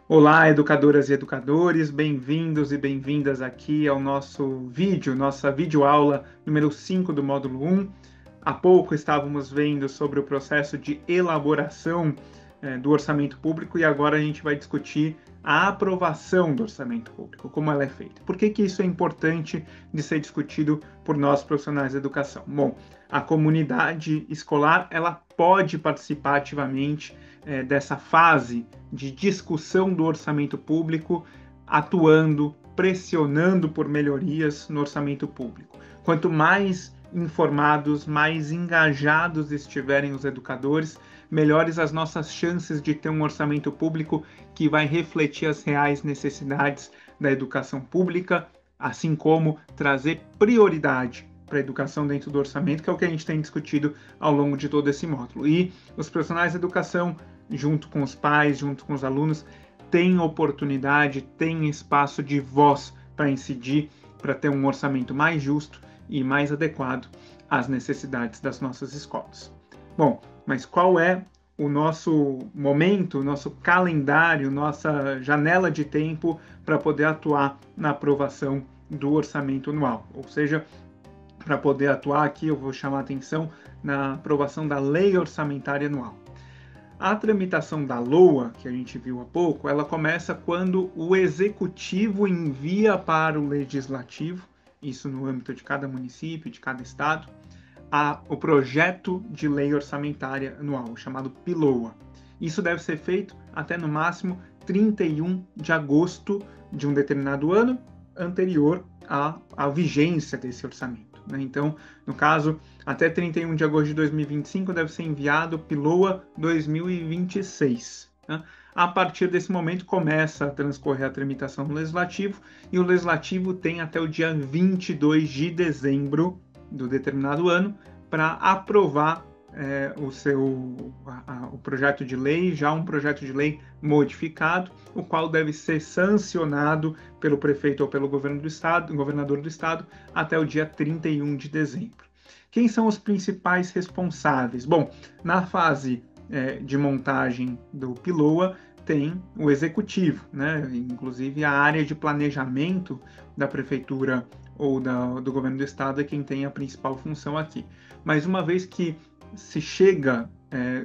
Olá, educadoras e educadores, bem-vindos e bem-vindas aqui ao nosso vídeo, nossa videoaula número 5 do módulo 1. Há pouco estávamos vendo sobre o processo de elaboração do orçamento público e agora a gente vai discutir a aprovação do orçamento público, como ela é feita. Por que isso é importante de ser discutido por nós profissionais da educação? Bom, a comunidade escolar ela pode participar ativamente dessa fase de discussão do orçamento público, atuando, pressionando por melhorias no orçamento público. Quanto mais informados, mais engajados estiverem os educadores, melhores as nossas chances de ter um orçamento público que vai refletir as reais necessidades da educação pública, assim como trazer prioridade para a educação dentro do orçamento, que é o que a gente tem discutido ao longo de todo esse módulo. E os profissionais da educação, junto com os pais, junto com os alunos, têm oportunidade, têm espaço de voz para incidir, para ter um orçamento mais justo e mais adequado às necessidades das nossas escolas. Bom, mas qual é o nosso momento, nosso calendário, nossa janela de tempo para poder atuar na aprovação do orçamento anual? Ou seja, para poder atuar aqui, eu vou chamar a atenção na aprovação da lei orçamentária anual. A tramitação da LOA, que a gente viu há pouco, ela começa quando o executivo envia para o legislativo, isso no âmbito de cada município, de cada estado, o projeto de lei orçamentária anual, chamado PILOA. Isso deve ser feito até no máximo 31 de agosto de um determinado ano anterior à vigência desse orçamento. Então, no caso, até 31 de agosto de 2025 deve ser enviado o PILOA 2026. A partir desse momento começa a transcorrer a tramitação no Legislativo e o Legislativo tem até o dia 22 de dezembro do determinado ano para aprovar o projeto de lei, já um projeto de lei modificado, o qual deve ser sancionado pelo prefeito ou pelo governador do estado, até o dia 31 de dezembro. Quem são os principais responsáveis? Bom, na fase de montagem do PILOA, tem o executivo, né? Inclusive a área de planejamento da prefeitura ou do governo do estado é quem tem a principal função aqui. Mas uma vez que se chega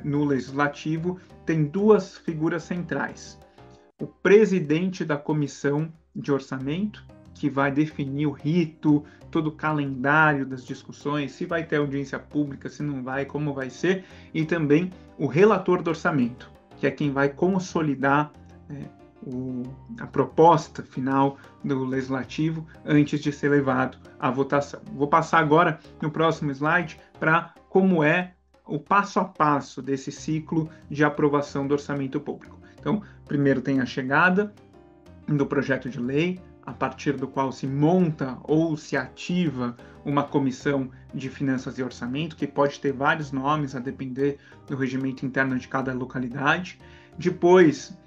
no legislativo, tem duas figuras centrais. O presidente da comissão de orçamento, que vai definir o rito, todo o calendário das discussões, se vai ter audiência pública, se não vai, como vai ser, e também o relator do orçamento, que é quem vai consolidar a proposta final do legislativo antes de ser levado à votação. Vou passar agora no próximo slide para como é o passo a passo desse ciclo de aprovação do orçamento público. Então, primeiro tem a chegada do projeto de lei, a partir do qual se monta ou se ativa uma comissão de finanças e orçamento, que pode ter vários nomes a depender do regimento interno de cada localidade. Depois,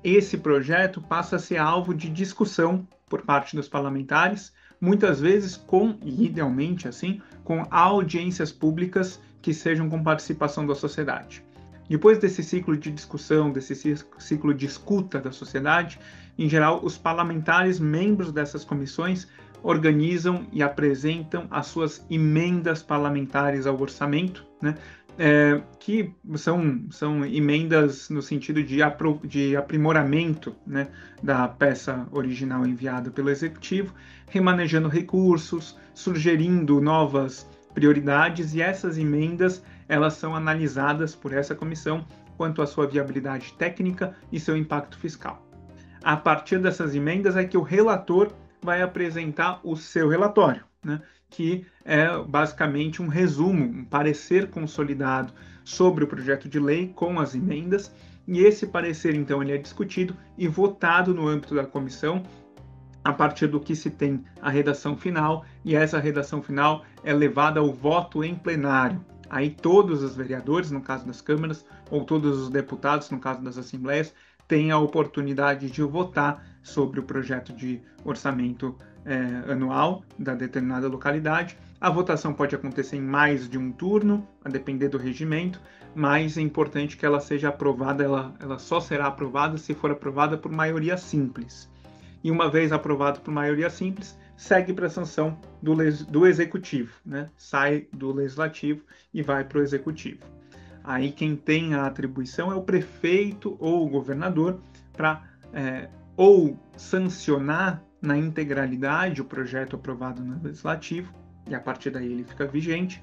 esse projeto passa a ser alvo de discussão por parte dos parlamentares, muitas vezes e idealmente assim, com audiências públicas que sejam com participação da sociedade. Depois desse ciclo de discussão, desse ciclo de escuta da sociedade, em geral, os parlamentares, membros dessas comissões, organizam e apresentam as suas emendas parlamentares ao orçamento, né? Que são emendas no sentido de aprimoramento, né, da peça original enviada pelo Executivo, remanejando recursos, sugerindo novas prioridades, e essas emendas elas são analisadas por essa comissão quanto à sua viabilidade técnica e seu impacto fiscal. A partir dessas emendas é que o relator vai apresentar o seu relatório, né, que é basicamente um resumo, um parecer consolidado sobre o projeto de lei com as emendas, e esse parecer, então, ele é discutido e votado no âmbito da comissão, a partir do que se tem a redação final, e essa redação final é levada ao voto em plenário. Aí todos os vereadores, no caso das câmaras, ou todos os deputados, no caso das assembleias, têm a oportunidade de votar sobre o projeto de orçamento anual da determinada localidade, A votação pode acontecer em mais de um turno, a depender do regimento, mas é importante que ela seja aprovada, ela só será aprovada se for aprovada por maioria simples. E uma vez aprovado por maioria simples, segue para a sanção do Executivo, né? Sai do Legislativo e vai para o Executivo. Aí quem tem a atribuição é o prefeito ou o governador para ou sancionar na integralidade o projeto aprovado no Legislativo, e a partir daí ele fica vigente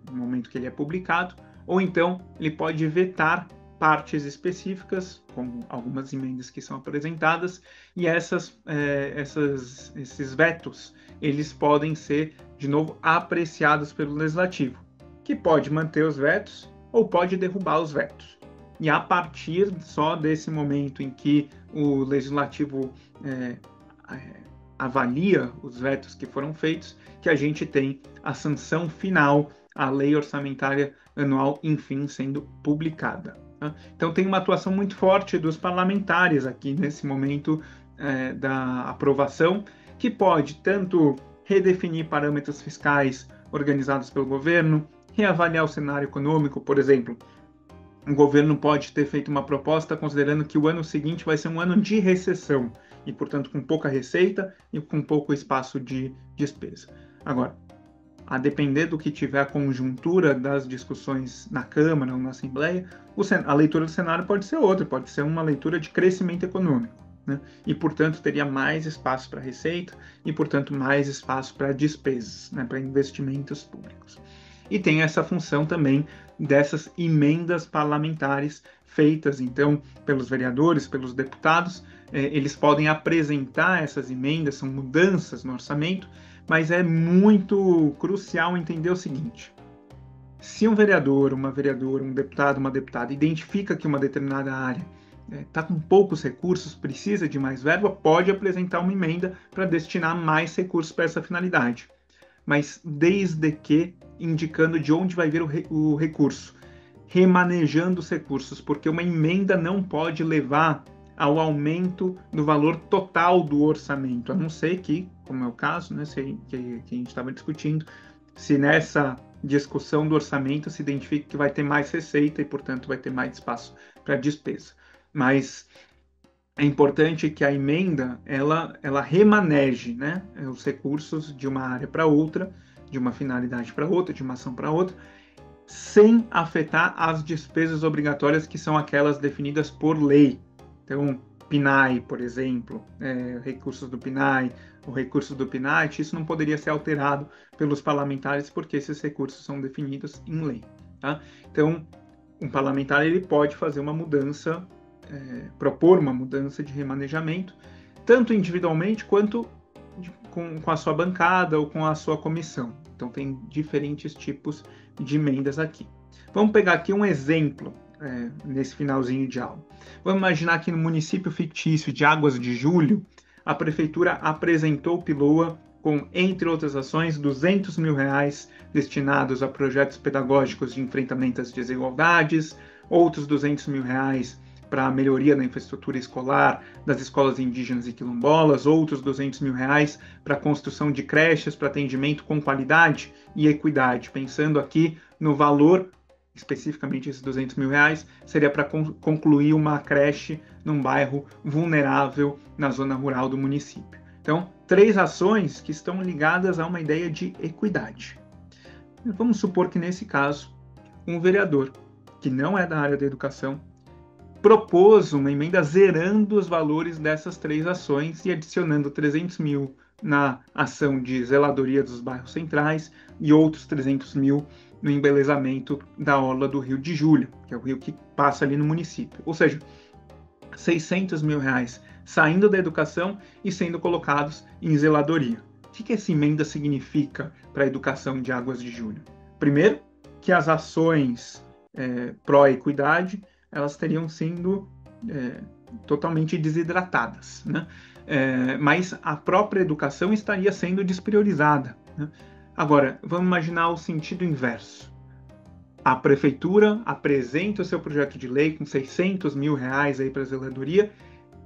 no momento que ele é publicado, ou então ele pode vetar partes específicas, como algumas emendas que são apresentadas, e esses vetos, eles podem ser, de novo, apreciados pelo Legislativo, que pode manter os vetos ou pode derrubar os vetos. E a partir só desse momento em que o Legislativo avalia os vetos que foram feitos, que a gente tem a sanção final, a Lei Orçamentária Anual, enfim, sendo publicada. Então tem uma atuação muito forte dos parlamentares aqui nesse momento da aprovação, que pode tanto redefinir parâmetros fiscais organizados pelo governo, reavaliar o cenário econômico, por exemplo. O governo pode ter feito uma proposta considerando que o ano seguinte vai ser um ano de recessão e, portanto, com pouca receita e com pouco espaço de despesa. Agora, a depender do que tiver a conjuntura das discussões na Câmara ou na Assembleia, a leitura do cenário pode ser outra, pode ser uma leitura de crescimento econômico, né? E, portanto, teria mais espaço para receita e, portanto, mais espaço para despesas, né? Para investimentos públicos. E tem essa função também dessas emendas parlamentares feitas, então, pelos vereadores, pelos deputados. Eles podem apresentar essas emendas, são mudanças no orçamento, mas é muito crucial entender o seguinte: se um vereador, uma vereadora, um deputado, uma deputada identifica que uma determinada área está com poucos recursos, precisa de mais verba, pode apresentar uma emenda para destinar mais recursos para essa finalidade. Mas desde que indicando de onde vai vir o recurso, remanejando os recursos, porque uma emenda não pode levar ao aumento do valor total do orçamento, a não ser que, como é o caso, né, que a gente estava discutindo, se nessa discussão do orçamento se identifica que vai ter mais receita e, portanto, vai ter mais espaço para despesa. Mas é importante que a emenda ela remaneje, né, os recursos de uma área para outra, de uma finalidade para outra, de uma ação para outra, sem afetar as despesas obrigatórias, que são aquelas definidas por lei. Então, PNAE, por exemplo, recursos do PNAE, o recurso do PNAT, isso não poderia ser alterado pelos parlamentares, porque esses recursos são definidos em lei. Tá? Então, um parlamentar ele pode fazer uma mudança, propor uma mudança de remanejamento, tanto individualmente quanto com a sua bancada ou com a sua comissão. Então, tem diferentes tipos de emendas aqui. Vamos pegar aqui um exemplo nesse finalzinho de aula. Vamos imaginar que no município fictício de Águas de Julho, a prefeitura apresentou o PILOA com, entre outras ações, R$200 mil destinados a projetos pedagógicos de enfrentamento às desigualdades, outros R$200 mil para a melhoria da infraestrutura escolar das escolas indígenas e quilombolas, outros R$200 mil para a construção de creches para atendimento com qualidade e equidade. Pensando aqui no valor, especificamente esses R$200 mil, seria para concluir uma creche num bairro vulnerável na zona rural do município. Então, 3 ações que estão ligadas a uma ideia de equidade. Vamos supor que, nesse caso, um vereador, que não é da área da educação, propôs uma emenda zerando os valores dessas 3 ações e adicionando R$300 mil na ação de zeladoria dos bairros centrais e outros R$300 mil no embelezamento da orla do Rio de Julho, que é o rio que passa ali no município. Ou seja, R$600 mil saindo da educação e sendo colocados em zeladoria. O que essa emenda significa para a educação de Águas de Julho? Primeiro, que as ações pró-equidade elas teriam sido totalmente desidratadas, né? Mas a própria educação estaria sendo despriorizada, né? Agora, vamos imaginar o sentido inverso. A prefeitura apresenta o seu projeto de lei com R$600 mil aí para a zeladoria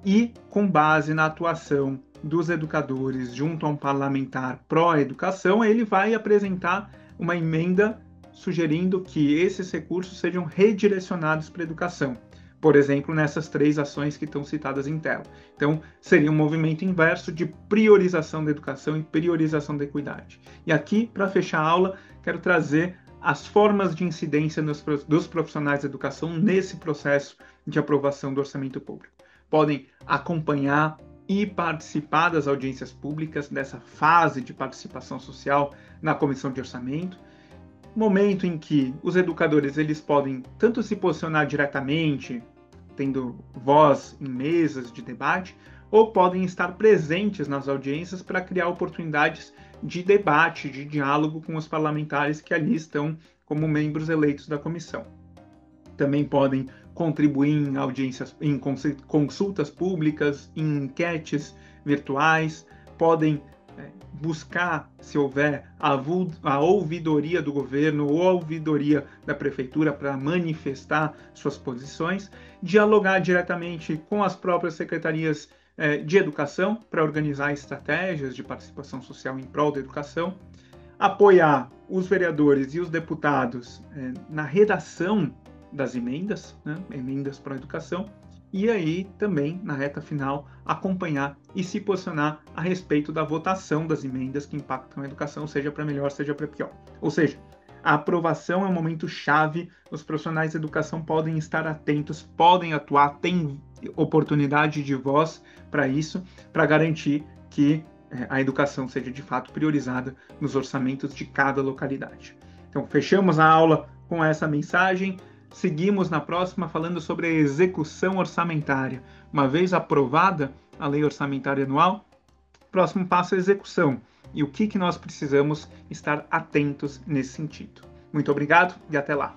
e, com base na atuação dos educadores junto a um parlamentar pró-educação, ele vai apresentar uma emenda sugerindo que esses recursos sejam redirecionados para a educação. Por exemplo, nessas 3 ações que estão citadas em tela. Então, seria um movimento inverso de priorização da educação e priorização da equidade. E aqui, para fechar a aula, quero trazer as formas de incidência dos profissionais da educação nesse processo de aprovação do orçamento público. Podem acompanhar e participar das audiências públicas, dessa fase de participação social na comissão de orçamento, momento em que os educadores eles podem tanto se posicionar diretamente, tendo voz em mesas de debate, ou podem estar presentes nas audiências para criar oportunidades de debate, de diálogo com os parlamentares que ali estão como membros eleitos da comissão. Também podem contribuir em audiências, em consultas públicas, em enquetes virtuais, podem buscar, se houver, a ouvidoria do governo ou a ouvidoria da prefeitura para manifestar suas posições, dialogar diretamente com as próprias secretarias de educação para organizar estratégias de participação social em prol da educação, apoiar os vereadores e os deputados na redação das emendas, emendas para a educação, e aí também, na reta final, acompanhar e se posicionar a respeito da votação das emendas que impactam a educação, seja para melhor, seja para pior. Ou seja, a aprovação é um momento chave, os profissionais de educação podem estar atentos, podem atuar, têm oportunidade de voz para isso, para garantir que a educação seja de fato priorizada nos orçamentos de cada localidade. Então, fechamos a aula com essa mensagem. Seguimos na próxima falando sobre a execução orçamentária. Uma vez aprovada a lei orçamentária anual, próximo passo é a execução. E o que nós precisamos estar atentos nesse sentido. Muito obrigado e até lá.